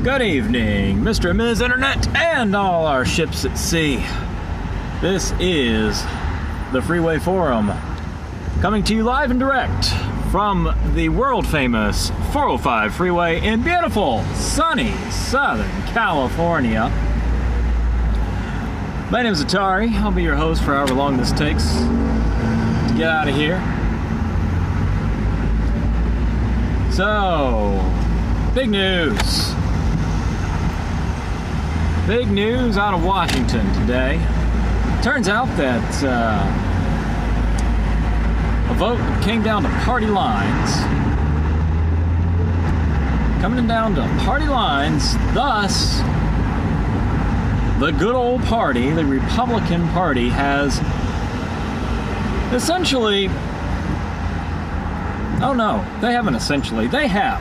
Good evening, Mr. and Ms. Internet, and all our ships at sea. This is the Freeway Forum, coming to you live and direct from the world-famous 405 freeway in beautiful, sunny Southern California. My name is Atari. I'll be your host for however long this takes to get out of here. So, big news. Big news out of Washington today. Turns out that a vote came down to party lines. Coming down to party lines, thus, the good old party, the Republican Party, has essentially... Oh no, they haven't essentially. They have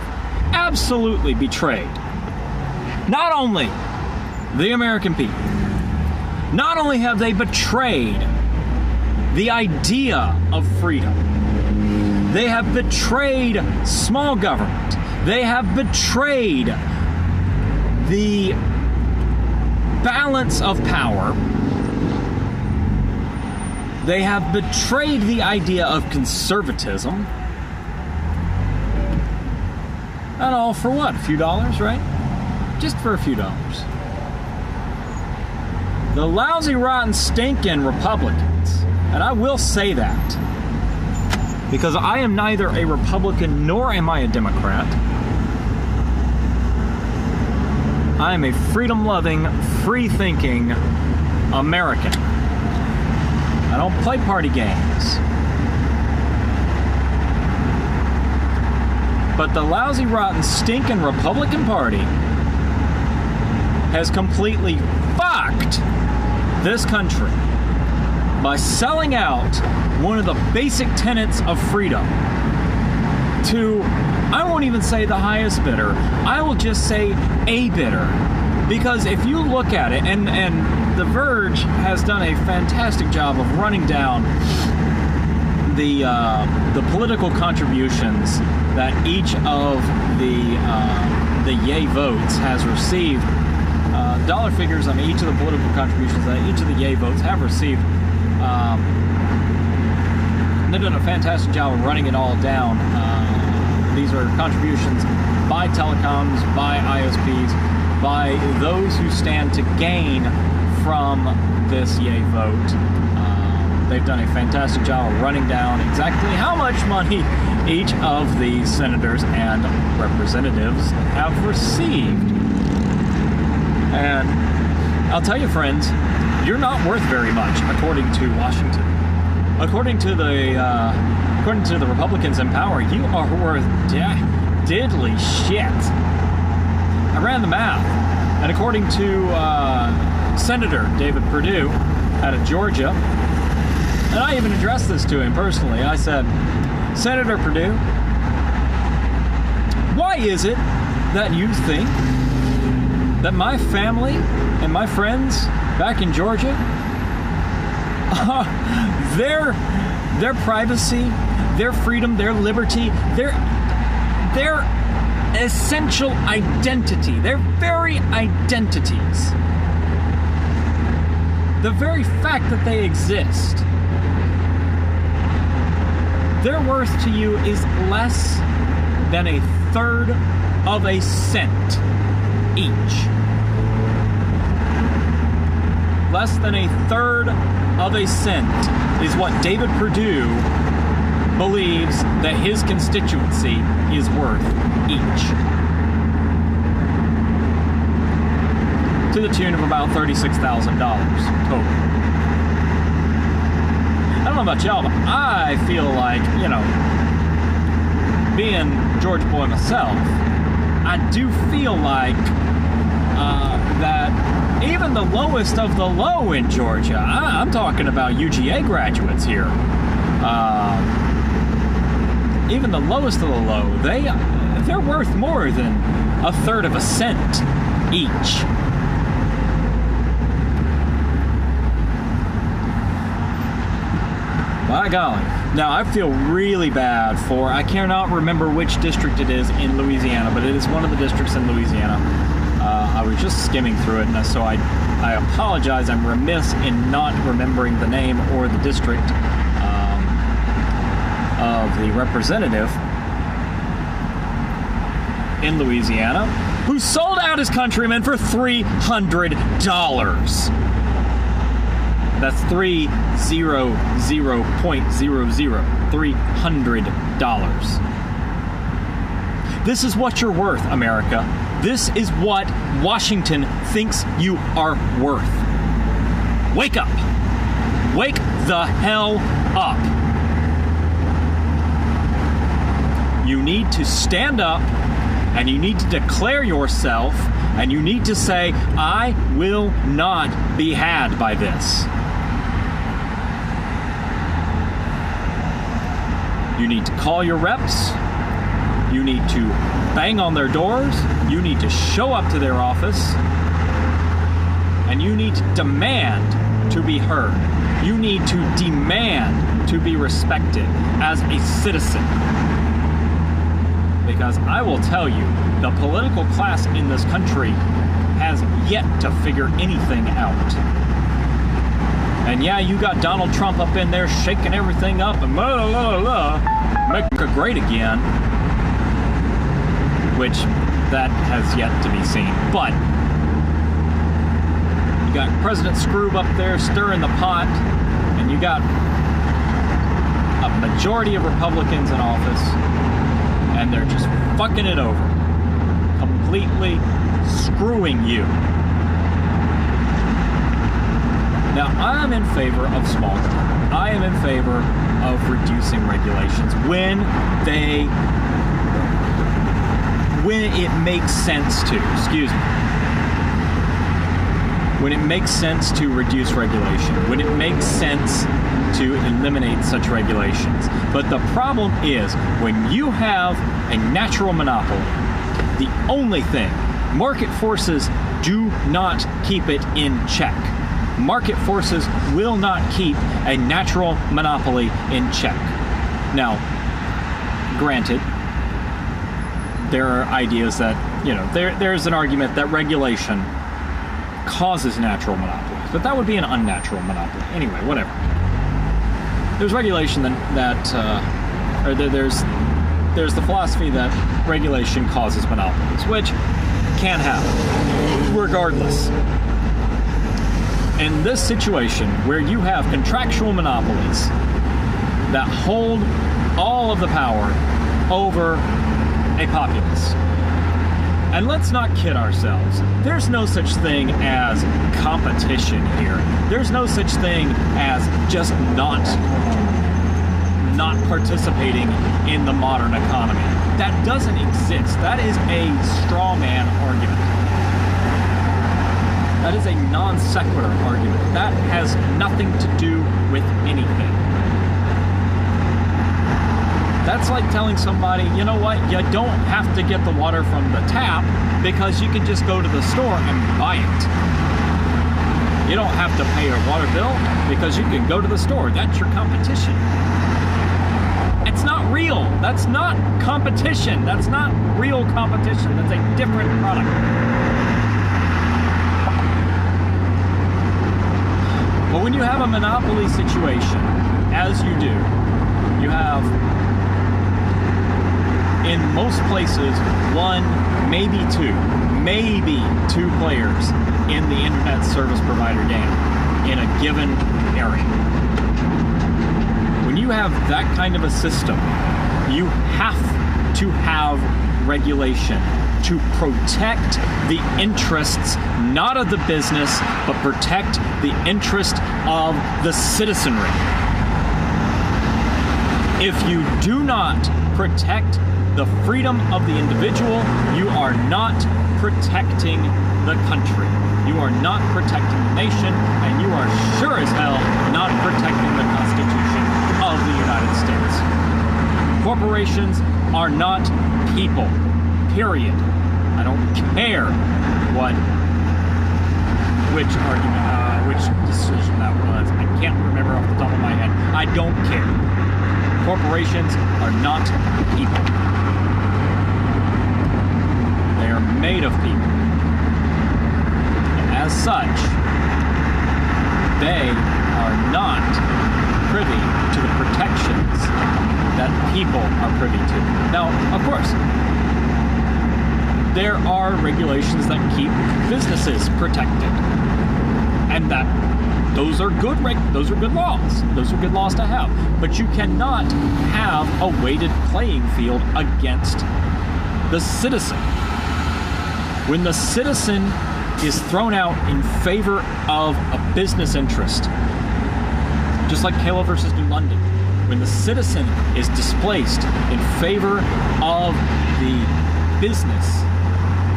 absolutely betrayed not only the American people, not only have they betrayed the idea of freedom, they have betrayed small government, they have betrayed the balance of power, they have betrayed the idea of conservatism, and all for what? A few dollars, right? Just for a few dollars. The lousy, rotten, stinking Republicans, and I will say that because I am neither a Republican nor am I a Democrat. I am a freedom-loving, free-thinking American. I don't play party games. But the lousy, rotten, stinking Republican Party has completely fucked this country by selling out one of the basic tenets of freedom to, I won't even say the highest bidder, I will just say a bidder. Because if you look at it, and The Verge has done a fantastic job of running down the political contributions that each of the yay votes has received. Dollar figures on each of the political contributions that each of the yay votes have received. They've done a fantastic job of running it all down. These are contributions by telecoms, by ISPs, by those who stand to gain from this yay vote. They've done a fantastic job of running down exactly how much money each of the senators and representatives have received. And I'll tell you, friends, you're not worth very much, according to Washington. According to the Republicans in power, you are worth diddly shit. I ran the math, and according to Senator David Perdue out of Georgia, and I even addressed this to him personally. I said, Senator Perdue, why is it that you think that my family and my friends back in Georgia, their privacy, their freedom, their liberty, their essential identity, their very identities, the very fact that they exist, their worth to you is less than a third of a cent each. Less than a third of a cent is what David Perdue believes that his constituency is worth each. To the tune of about $36,000 total. I don't know about y'all, but I feel like, being Georgia boy myself, I do feel like that even the lowest of the low in Georgia, I'm talking about UGA graduates here, even the lowest of the low, they're worth more than a third of a cent each. By golly. Now, I feel really bad for, I cannot remember which district it is in Louisiana, but it is one of the districts in Louisiana I was just skimming through it, and so I apologize. I'm remiss in not remembering the name or the district of the representative in Louisiana who sold out his countrymen for $300. That's 300.00 $300. This is what you're worth, America. This is what Washington thinks you are worth. Wake up. Wake the hell up. You need to stand up, and you need to declare yourself, and you need to say, I will not be had by this. You need to call your reps. You need to bang on their doors. You need to show up to their office. And you need to demand to be heard. You need to demand to be respected as a citizen. Because I will tell you, the political class in this country has yet to figure anything out. And yeah, you got Donald Trump up in there shaking everything up and blah, blah, blah, make America great again, which that has yet to be seen. But you got President Scrooge up there stirring the pot, and you got a majority of Republicans in office, and they're just fucking it over, completely screwing you. Now, I'm in favor of small government. I am in favor of reducing regulations when it makes sense to, when it makes sense to reduce regulation, when it makes sense to eliminate such regulations. But the problem is, when you have a natural monopoly, the only thing, market forces do not keep it in check. Market forces will not keep a natural monopoly in check. Now, granted, there are ideas that, there's an argument that regulation causes natural monopolies, but that would be an unnatural monopoly. Anyway, whatever. There's regulation there's the philosophy that regulation causes monopolies, which can happen, regardless. In this situation, where you have contractual monopolies that hold all of the power over a populace, and let's not kid ourselves, there's no such thing as competition here. There's no such thing as just not participating in the modern economy. That doesn't exist. That is a straw man argument. That is a non sequitur argument. That has nothing to do with anything. That's like telling somebody, you know what, you don't have to get the water from the tap because you can just go to the store and buy it. You don't have to pay your water bill because you can go to the store. That's your competition. It's not real. That's not competition. That's not real competition. That's a different product. But when you have a monopoly situation, as you do, you have, in most places, one, maybe two players in the internet service provider game in a given area. When you have that kind of a system, you have to have regulation to protect the interests, not of the business, but protect the interest of the citizenry. If you do not protect the freedom of the individual, you are not protecting the country. You are not protecting the nation, and you are sure as hell not protecting the Constitution of the United States. Corporations are not people, period. I don't care which argument, which decision that was. I can't remember off the top of my head. I don't care. Corporations are not people. They are made of people. as such, they are not privy to the protections that people are privy to. Now, of course, there are regulations that keep businesses protected, and that those are good laws. Those are good laws to have. But you cannot have a weighted playing field against the citizen. When the citizen is thrown out in favor of a business interest, just like Kayla versus New London, when the citizen is displaced in favor of the business,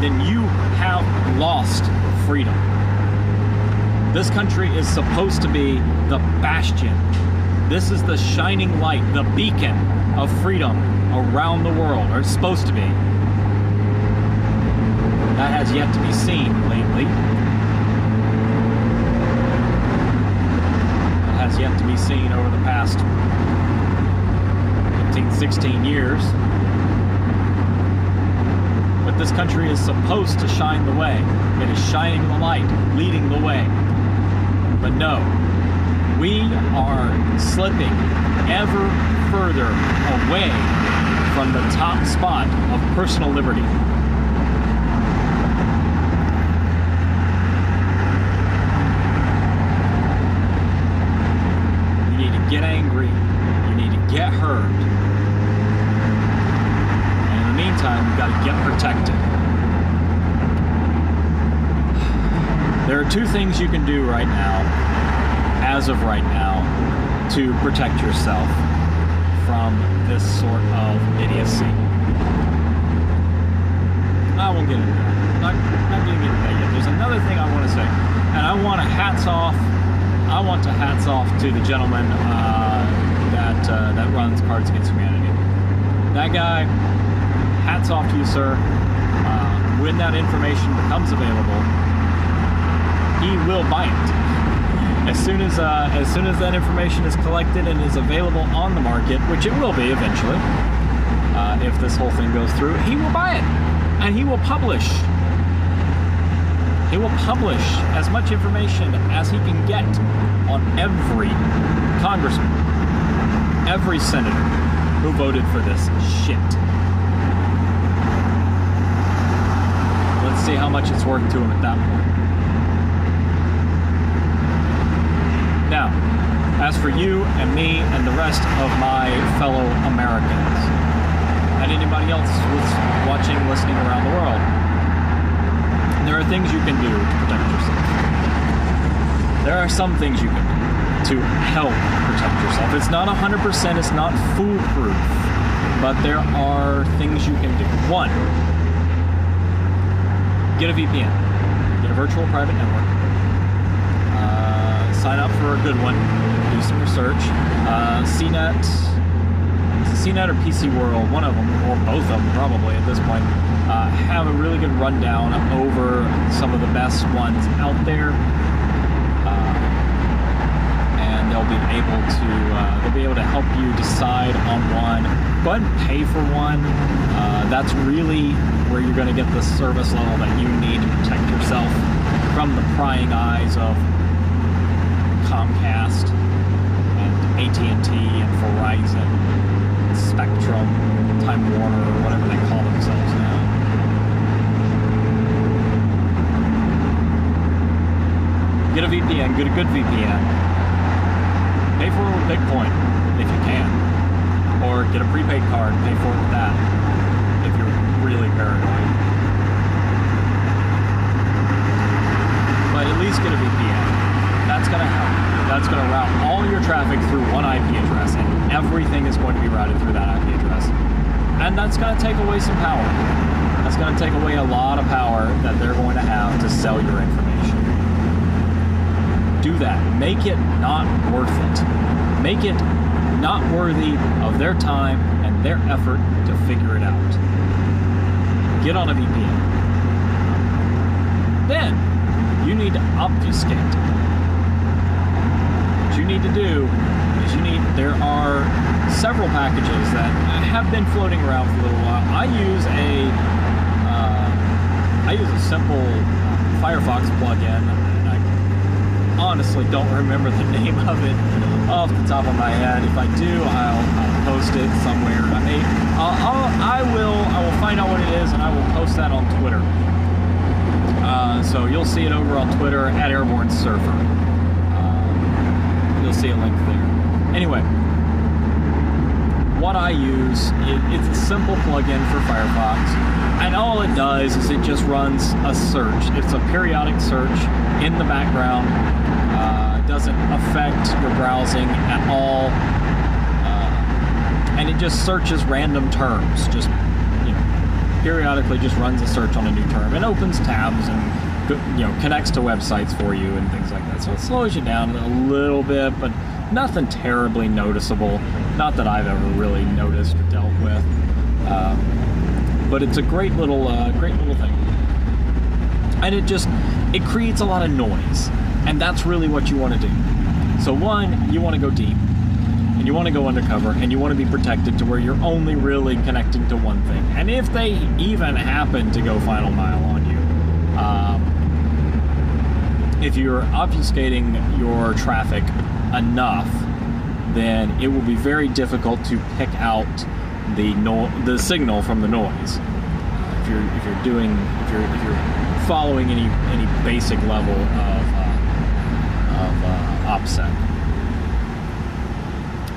then you have lost freedom. This country is supposed to be the bastion. This is the shining light, the beacon of freedom around the world, or it's supposed to be. That has yet to be seen lately. It has yet to be seen over the past 15, 16 years. But this country is supposed to shine the way. It is shining the light, leading the way. But no, we are slipping ever further away from the top spot of personal liberty. You need to get angry. You need to get heard. And in the meantime, you've got to get protected. There are two things you can do right now, as of right now, to protect yourself from this sort of idiocy. I won't get into that. I'm not getting into that yet. There's another thing I want to say, and I want to hats off to the gentleman that runs Cards Against Humanity. That guy, hats off to you, sir. When that information becomes available, he will buy it. As soon as that information is collected and is available on the market, which it will be eventually, if this whole thing goes through, he will buy it, and he will publish. He will publish as much information as he can get on every congressman, every senator who voted for this shit. Let's see how much it's worth to him at that point. Now, as for you and me and the rest of my fellow Americans, and anybody else who's watching, listening around the world, there are things you can do to protect yourself. There are some things you can do to help protect yourself. It's not 100%, it's not foolproof, but there are things you can do. One, get a VPN. Get a virtual private network. Sign up for a good one. Do some research. CNET. Is it CNET or PC World? One of them, or both of them probably at this point, have a really good rundown over some of the best ones out there. And they'll be able to help you decide on one. Go ahead and pay for one. That's really where you're going to get the service level that you need to protect yourself from the prying eyes of Comcast and AT&T and Verizon, Spectrum, Time Warner, or whatever they call themselves now. Get a VPN, get a good VPN. Pay for it with Bitcoin if you can. Or get a prepaid card and pay for it with that if you're really paranoid. But at least get a VPN. That's going to help. That's going to route all your traffic through one IP address, and everything is going to be routed through that IP address. And that's going to take away some power. That's going to take away a lot of power that they're going to have to sell your information. Do that. Make it not worth it. Make it not worthy of their time and their effort to figure it out. Get on a VPN. Then, you need to obfuscate. What you need to do is there are several packages that have been floating around for a little while. I use a simple Firefox plugin, and I honestly don't remember the name of it off the top of my head. If I do, I'll post it somewhere. I will find out what it is, and I will post that on Twitter. So you'll see it over on Twitter at Airborne Surfer. You'll see a link there. Anyway, what I use, it's a simple plugin for Firefox, and all it does is it just runs a search. It's a periodic search in the background. It doesn't affect your browsing at all, and it just searches random terms. Just, periodically just runs a search on a new term and opens tabs and connects to websites for you and things like that. So it slows you down a little bit, but nothing terribly noticeable. Not that I've ever really noticed or dealt with. But it's a great little thing. And it creates a lot of noise. And that's really what you want to do. So one, you want to go deep. And you want to go undercover. And you want to be protected to where you're only really connecting to one thing. And if they even happen to go final mile on you, if you're obfuscating your traffic enough, then it will be very difficult to pick out the signal from the noise. If you're following any basic level of OPSEC.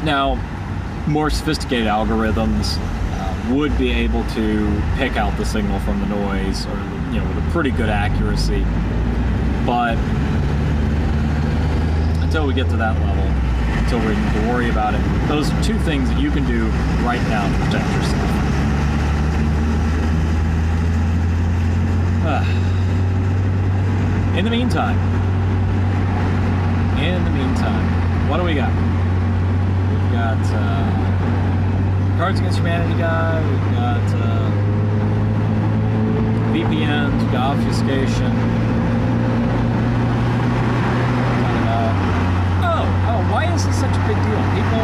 Now, more sophisticated algorithms would be able to pick out the signal from the noise, or with a pretty good accuracy. But until we get to that level, until we need to worry about it, those are two things that you can do right now to protect yourself. In the meantime, what do we got? We've got Cards Against Humanity guy, we've got VPNs, we've got obfuscation. Why is this such a big deal? People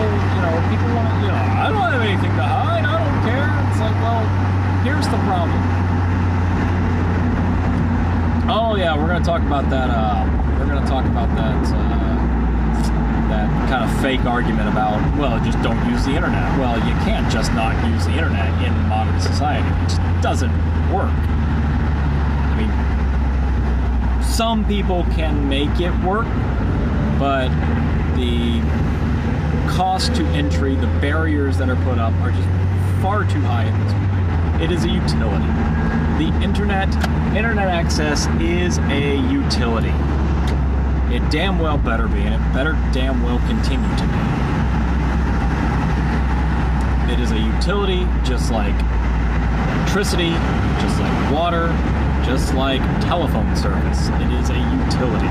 want to, I don't have anything to hide, I don't care. It's like, well, here's the problem. Oh yeah, we're going to talk about that, that kind of fake argument about, well, just don't use the internet. Well, you can't just not use the internet in modern society. It just doesn't work. I mean, some people can make it work, but the cost to entry, the barriers that are put up are just far too high at this point. It is a utility. The internet access is a utility. It damn well better be, and it better damn well continue to be. It is a utility just like electricity, just like water, just like telephone service. It is a utility.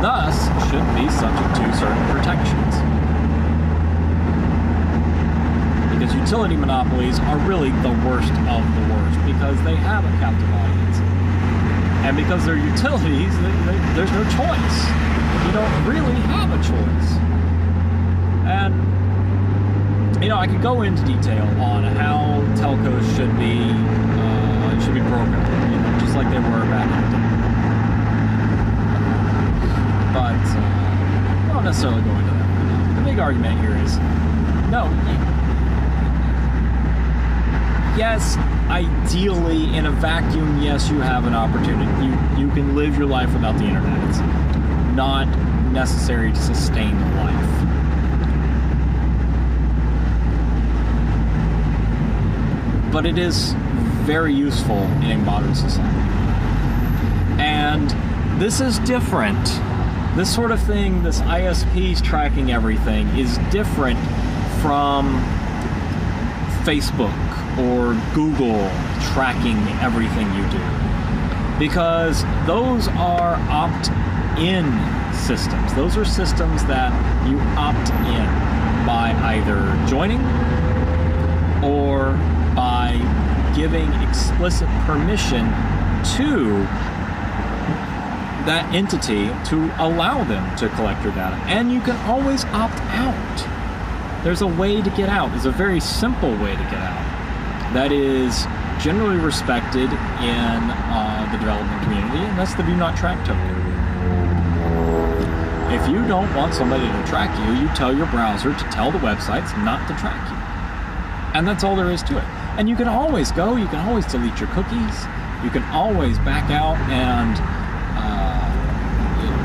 Thus should be subject to certain protections. Because utility monopolies are really the worst of the worst, because they have a captive audience. And because they're utilities, there's no choice. You don't really have a choice. And, I could go into detail on how telcos should be programmed, just like they were back in the day. But I won't necessarily go into that right now. The big argument here is, no, yes, ideally, in a vacuum, yes, you have an opportunity. You can live your life without the internet. It's not necessary to sustain life. But it is very useful in a modern society. And this is different. This sort of thing, this ISPs tracking everything, is different from Facebook or Google tracking everything you do. Because those are opt-in systems. Those are systems that you opt in by either joining or by giving explicit permission to that entity to allow them to collect your data. And you can always opt out. There's a way to get out. There's a very simple way to get out. That is generally respected in the development community, and that's the do not track token. If you don't want somebody to track you, you tell your browser to tell the websites not to track you. And that's all there is to it. And you can always you can always delete your cookies, you can always back out and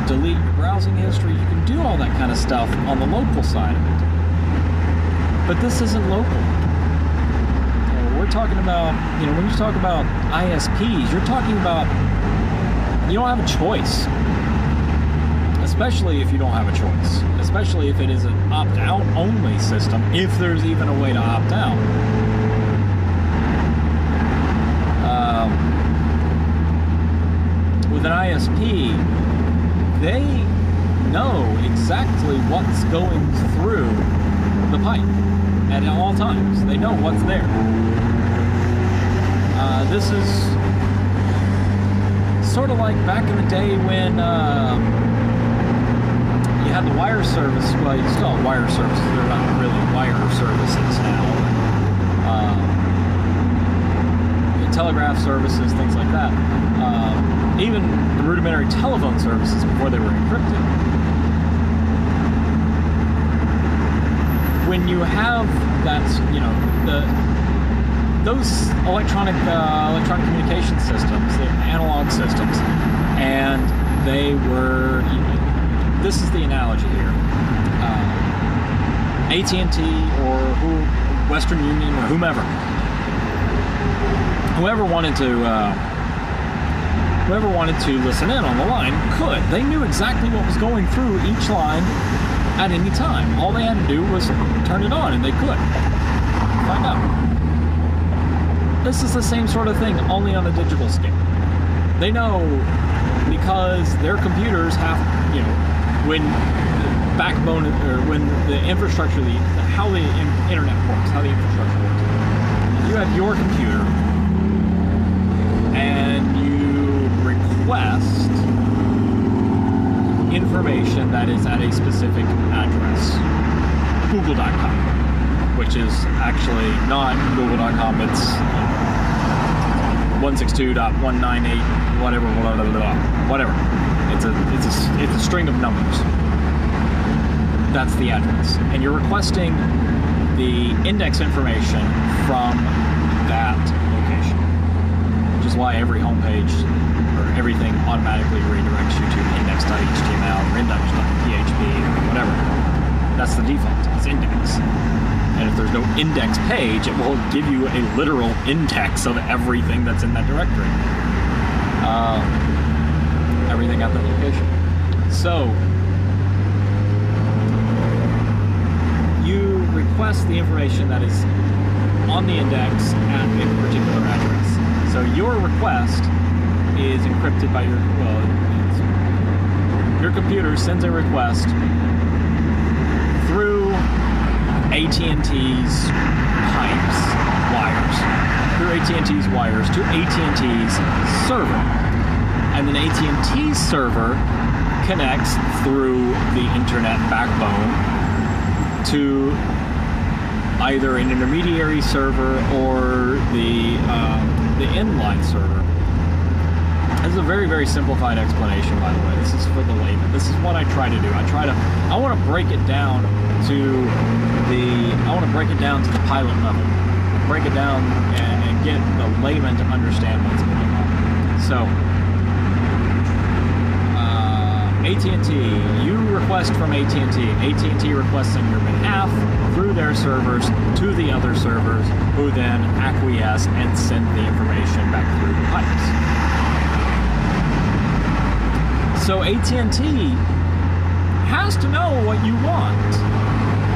delete your browsing history. You can do all that kind of stuff on the local side of it. But this isn't local. We're talking about, when you talk about ISPs, you're talking about, you don't have a choice. Especially if you don't have a choice. Especially if it is an opt-out only system, if there's even a way to opt out. With an ISP, they know exactly what's going through the pipe at all times. They know what's there. This is sort of like back in the day when you had the wire service. Well, you still have wire services. They're not really wire services now. Telegraph services, things like that. Even the rudimentary telephone services before they were encrypted. When you have that, those electronic communication systems, the analog systems, and they were. This is the analogy here. AT&T or Western Union or whomever wanted to listen in on the line could. They knew exactly what was going through each line at any time. All they had to do was turn it on and they could find out. This is the same sort of thing, only on a digital scale. They know because their computers have, when the backbone, or when the infrastructure, how the internet works, how the infrastructure works. You have your computer and you request information that is at a specific address. Google.com, which is actually not Google.com, it's 162.198 whatever. It's a string of numbers. That's the address. And you're requesting the index information from that location. Which is why every homepage or everything automatically redirects you to index.html or index.php or whatever. That's the default. It's index. And if there's no index page, it will give you a literal index of everything that's in that directory. Everything at that location. So, you request the information that is on the index at a particular address. So your request is encrypted by your computer sends a request through AT&T's wires to AT&T's server. And then AT&T's server connects through the internet backbone to either an intermediary server or the inline server. This is a very, very simplified explanation, by the way. This is for the layman. This is what I try to do. I want to break it down to the pilot level. Break it down and get the layman to understand what's going on. So, AT&T, you request from AT&T. AT&T requests on your behalf through their servers to the other servers, who then acquiesce and send the information back through the pipes. So AT&T has to know what you want,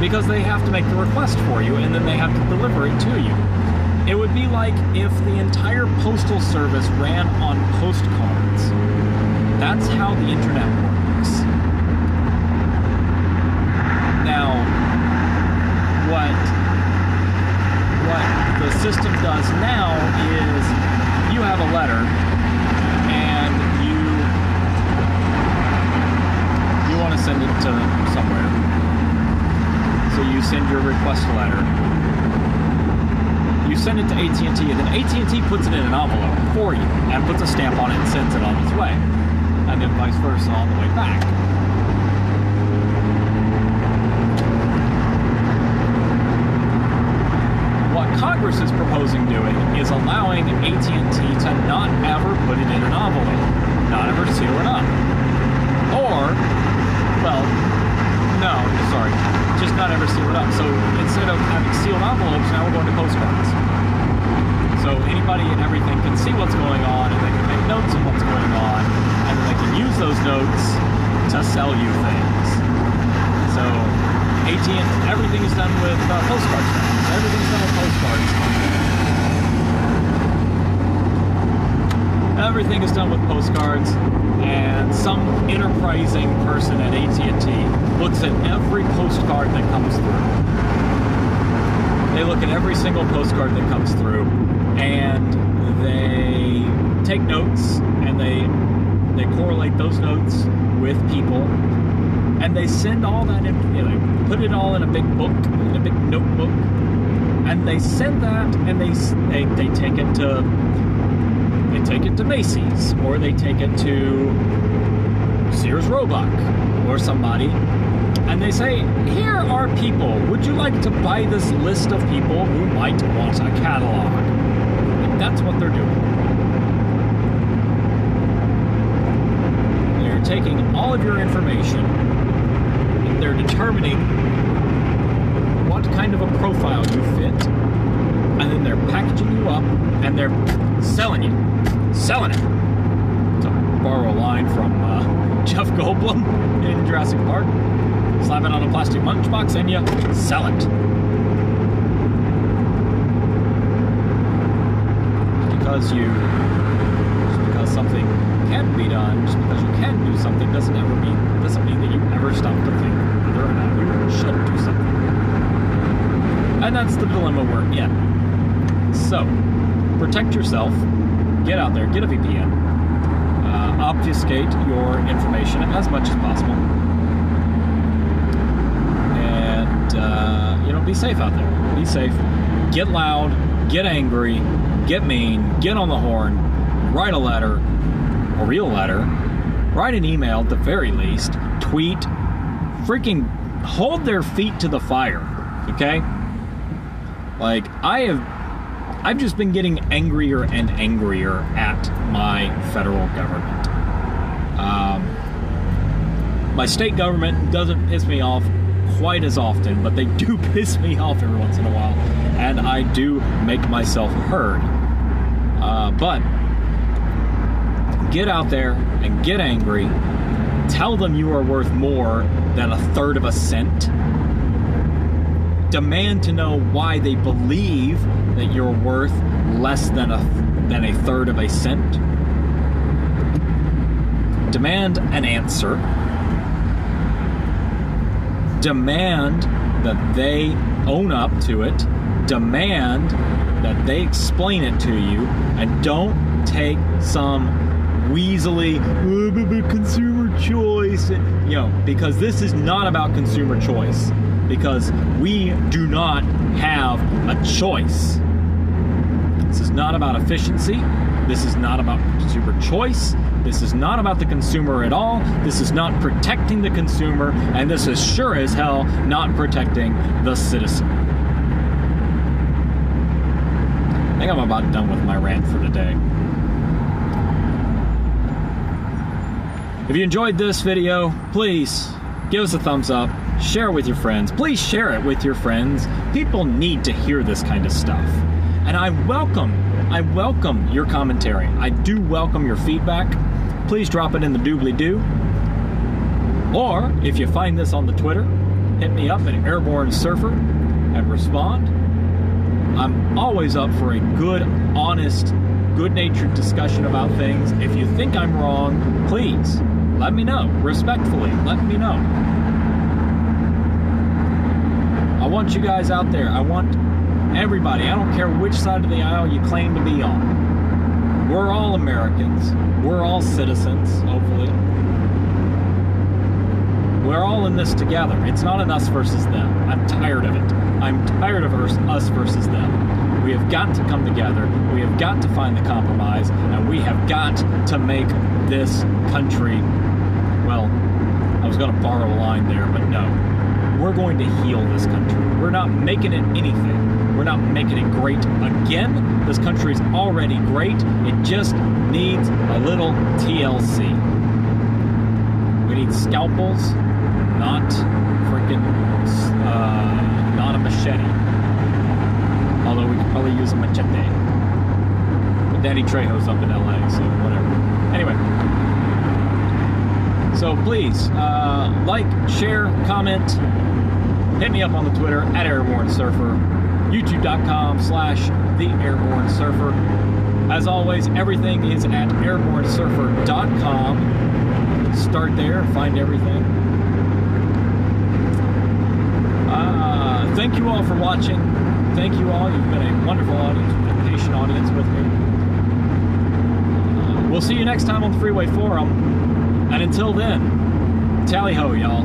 because they have to make the request for you, and then they have to deliver it to you. It would be like if the entire postal service ran on postcards. That's how the internet works. Now, what the system does now is you have a letter and you want to send it to somewhere. So you send your request letter. You send it to AT&T, and then AT&T puts it in an envelope for you and puts a stamp on it and sends it on its way. And then vice versa all the way back. What Congress is proposing doing is allowing AT&T to not ever put it in an envelope, not ever seal it up. Or, well, no, sorry, just not ever seal it up. So instead of having sealed envelopes, now we're going to postcards. So anybody and everything can see what's going on, and they can make notes of what's going on, and then they can use those notes to sell you things. So AT&T, everything is done with postcards now. Everything's done with postcards. Everything is done with postcards, and some enterprising person at AT&T looks at every postcard that comes through. They look at every single postcard that comes through, and they take notes, and they correlate those notes with people, and they send all that in, they put it all in a big book, in a big notebook, and they send that, and they take it to Macy's, or they take it to Sears Roebuck or somebody, and they say, here are people, would you like to buy this list of people who might want a catalog? And that's what they're doing. They're taking all of your information, and they're determining what kind of a profile you fit, and then they're packaging you up, and they're selling it. To borrow a line from Jeff Goldblum in Jurassic Park. Slap it on a plastic lunchbox and you sell it. Just because something can be done, just because you can do something doesn't mean that you ever stop to think whether or not you should do something. And that's the dilemma we're in. So, protect yourself. Get out there, get a VPN, obfuscate your information as much as possible, and be safe out there. Be safe. Get loud. Get angry. Get mean. Get on the horn. Write a letter, a real letter. Write an email at the very least. Tweet. Freaking hold their feet to the fire. Okay? Like, I've just been getting angrier and angrier at my federal government. My state government doesn't piss me off quite as often, but they do piss me off every once in a while, and I do make myself heard. But get out there and get angry. Tell them you are worth more than 1/3 of a cent. Demand to know why they believe that you're worth less than 1/3 of a cent. Demand an answer. Demand that they own up to it. Demand that they explain it to you, and don't take some weaselly consumer choice, because this is not about consumer choice, because we do not have a choice. This is not about efficiency. This is not about consumer choice. This is not about the consumer at all. This is not protecting the consumer, and this is sure as hell not protecting the citizen. I think I'm about done with my rant for today. If you enjoyed this video, please give us a thumbs up, share it with your friends. Please share it with your friends. People need to hear this kind of stuff. And I welcome your commentary. I do welcome your feedback. Please drop it in the doobly-doo. Or, if you find this on the Twitter, hit me up at Airborne Surfer and respond. I'm always up for a good, honest, good-natured discussion about things. If you think I'm wrong, please let me know. Respectfully, let me know. I want you guys out there. I want everybody. I don't care which side of the aisle you claim to be on. We're all Americans. We're all citizens, hopefully. We're all in this together. It's not an us versus them. I'm tired of it. I'm tired of us versus them. We have got to come together. We have got to find the compromise, and we have got to make this country, well, I was going to borrow a line there, but no. We're going to heal this country. We're not making it anything. We're not making it great again. This country's already great. It just needs a little TLC. We need scalpels, not freaking, not a machete. Although we could probably use a machete. But Danny Trejo's up in LA, so whatever. Anyway. So please, like, share, comment. Hit me up on the Twitter at Airborne Surfer. YouTube.com/TheAirborneSurfer. As always, everything is at airbornesurfer.com. Start there, find everything. Thank you all for watching. Thank you all. You've been a wonderful audience. You've been a patient audience with me. We'll see you next time on the Freeway Forum. And until then, tally ho, y'all.